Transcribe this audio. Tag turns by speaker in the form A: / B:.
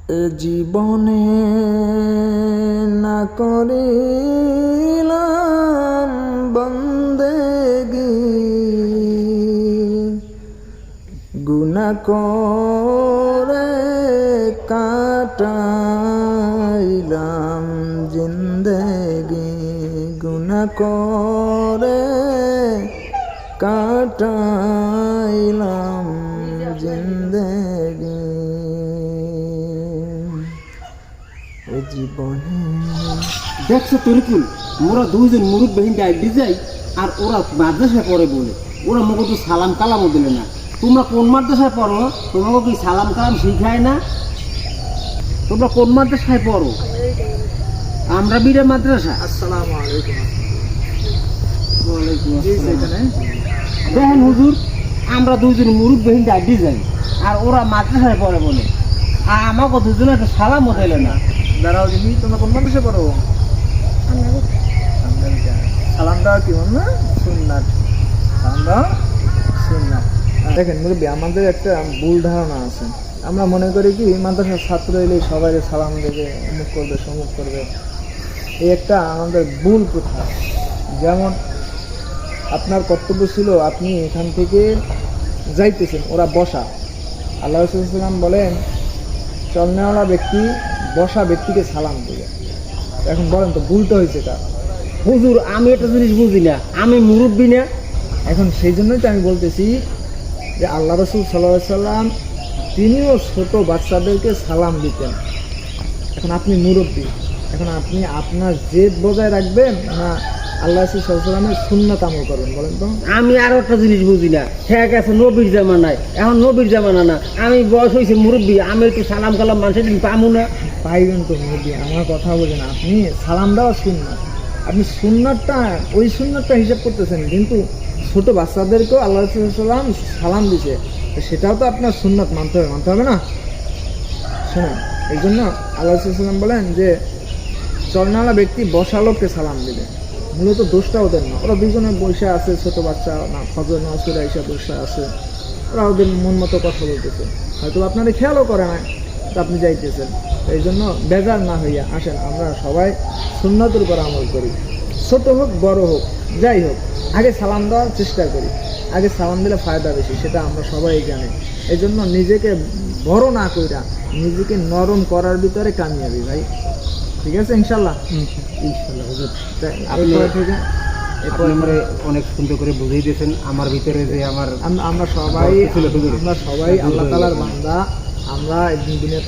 A: এ জীবনে না করিলাম বন্দেগি, গুনাহ করে কাটাইলাম জিন্দেগি, গুনাহ করে কাটাইলাম জিন্দেগি। এ জীবনে
B: দেখছো তরিকুল, মোরা দুইজন মুরব্বী আইডি যাই আর ওরা মাদ্রাসায় পড়ে বলে ওরা আমাকে তো সালাম কালামও দিলে না। তোমরা কোন মাদ্রাসায় পড়ো? তোমাকে কি সালাম কালাম শিখায় না? তোমরা কোন মাদ্রাসায় পড়ো? আমরা বিরা মাদ্রাসা।
A: আসসালামু আলাইকুম।
B: ওয়ালাইকুম আসসালাম। দেখেন হুজুর, আমরা দুইজন মুরব্বী আইডি যাই আর ওরা মাদ্রাসায় পড়ে বলে আর আমাকে দুজনে একটা সালামও দিলে না।
A: দাঁড়াও দিদি, তোমরা কোন মানুষে পড়ো? সালাম দেওয়া কি না সুন্নাত, সালাম দেওয়া সুন্নাত। দেখেন মুরব্বী, আমাদের একটা ভুল ধারণা আছে। আমরা মনে করি কি মাদ্রাসার ছাত্র এলে সবাই সালাম দেবে, অমুক করবে সমুক করবে। এই একটা আমাদের ভুল প্রথা। যেমন আপনার কর্তব্য ছিল আপনি এখান থেকে যাইতেছেন, ওরা বসা। আল্লাহ রাসূলুল্লাহ সাল্লাল্লাহু আলাইহি ওয়াসাল্লাম বলেন চলনেওয়ালা ব্যক্তি বসা ব্যক্তিকে সালাম দেবে। এখন বলেন তো ভুলটা হয়েছে কার?
B: হুজুর, আমি একটা জিনিস বুঝি না, আমি মুরব্বী না।
A: এখন সেই জন্যই তো আমি বলতেছি যে আল্লাহ রাসূল সাল্লাল্লাহু আলাইহি সাল্লাম তিনিও ছোট বাচ্চাদেরকে সালাম দিতেন। এখন আপনি মুরব্বী, এখন আপনি আপনার জেদ বজায় রাখবেন না আল্লাহ রাসূল সাল্লাল্লাহু আলাইহি সাল্লামের সুন্নাত আমল করবেন? বলেন তো।
B: আমি আরো একটা জিনিস বুঝি না, ঠিক আছে নবীর জামানায়, এখন নবীর জামানা না, আমি বয়স হয়েছে মুরব্বী, আমি একটু সালাম কালাম মানুষের দিন পামু না?
A: পাইবেন তো মুরব্বী, আমার কথা বলেন। আপনি সালাম দেওয়া সুন্নাত, আপনি সুন্নাতটা ওই সুন্নাতটা হিসাব করতেছেন, কিন্তু ছোট বাচ্চাদেরকেও আল্লাহ রাসূল সাল্লাল্লাহু আলাইহি ওয়াসাল্লাম সালাম দিছে, তো সেটাও তো আপনার সুন্নাত মানতে হবে না? শোনেন, এই জন্য আল্লাহ রাসূল সাল্লাল্লাহু আলাইহি ওয়াসাল্লাম বলেন যে চলনাওয়ালা ব্যক্তি বসা লোককে সালাম দিবে। মূলত দোষটা ওদের না, ওরা দুজনে বসে আছে, ছোট বাচ্চা না ফজর নামাজ পড়ে এসে বসে আছে, ওরা ওদের মন মতো কথা বলতেছে, হয়তো আপনাদের খেয়ালও করে না, তো আপনি যাইতেছেন। এই জন্য বেজার না হইয়া আসেন, আমরা সবাই সুন্নাতের উপর আমল করি, ছোট হোক বড় হোক যাই হোক, আগে সালাম দেওয়ার চেষ্টা করি। আগে সালাম দিলে ফায়দা বেশি, সেটা আমরা সবাই জানি। এই জন্য নিজেকে বড় না কইরা নিজেকে নরম করার ভিতরে কামিয়াবি ভাই। ঠিক আছে ইনশাল্লাহ।
B: ইনশাআল্লাহ হুজুর,
A: এরপরে থেকে
B: আপনি আমারে অনেক সুন্দর করে বুঝিয়ে দিয়েছেন আমার ভিতরে যে আমার
A: আমরা সবাই আল্লাহ তাআলার বান্দা। আমরা দুনিয়া